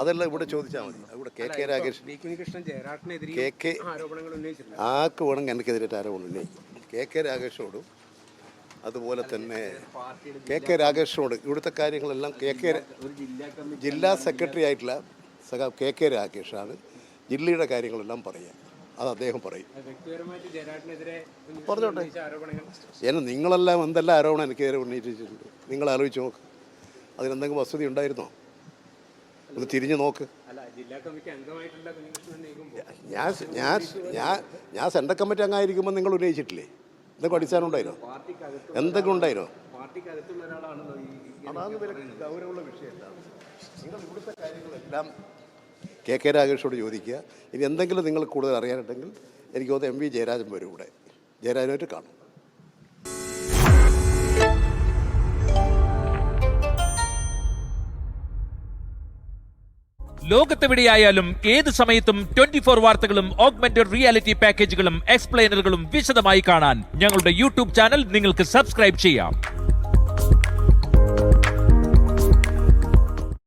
അതെല്ലാം ഇവിടെ ചോദിച്ചാൽ മതി. ഇവിടെ കെ രാഗേഷ് ആർക്ക് വേണമെങ്കിൽ എനിക്കെതിരായിട്ട് ആരോപണം ഉന്നയിക്കും. കെ രാഗേഷോടും അതുപോലെ തന്നെ കെ രാഗേഷിനോട് ഇവിടുത്തെ കാര്യങ്ങളെല്ലാം ജില്ലാ സെക്രട്ടറി ആയിട്ടുള്ള കെ രാഗേഷാണ് ജില്ലയുടെ കാര്യങ്ങളെല്ലാം പറയുക. അത് അദ്ദേഹം പറയും. പറഞ്ഞോട്ടെ. നിങ്ങളെല്ലാം എന്തെല്ലാം ആരോപണം എനിക്കെതിരെ ഉന്നയിച്ചിട്ടുണ്ട്. നിങ്ങൾ ആലോചിച്ച് നോക്ക്. അതിനെന്തെങ്കിലും വസ്തുത ഉണ്ടായിരുന്നോ? ഒന്ന് തിരിഞ്ഞു നോക്ക്. ഞാൻ സെൻട്രൽ കമ്മിറ്റി അംഗമായിരിക്കുമ്പോൾ നിങ്ങൾ ഉന്നയിച്ചിട്ടില്ലേ? എന്തൊക്കെ അടിസ്ഥാനം ഉണ്ടായിരുന്നോ? എന്തെങ്കിലും ഉണ്ടായിരുന്നോ? അതാണ് ഗൗരവമുള്ള വിഷയമല്ല. നിങ്ങൾ ഇവിടുത്തെ കാര്യങ്ങളെല്ലാം കെ രാഗേഷോട് ചോദിക്കുക. ഇനി എന്തെങ്കിലും നിങ്ങൾ കൂടുതൽ അറിയാനുണ്ടെങ്കിൽ എനിക്ക് തോന്നുന്നു MV ജയരാജൻ വരും. ഇവിടെ ജയരാജനായിട്ട് കാണും. ലോകത്തെവിടെയായാലും ഏത് സമയത്തും 24 വാർത്തകളും ഓഗ്മെന്റഡ് റിയാലിറ്റി പാക്കേജുകളും എക്സ്പ്ലെയിനറുകളും വിശദമായി കാണാൻ ഞങ്ങളുടെ YouTube ചാനൽ നിങ്ങൾക്ക് സബ്സ്ക്രൈബ് ചെയ്യാം.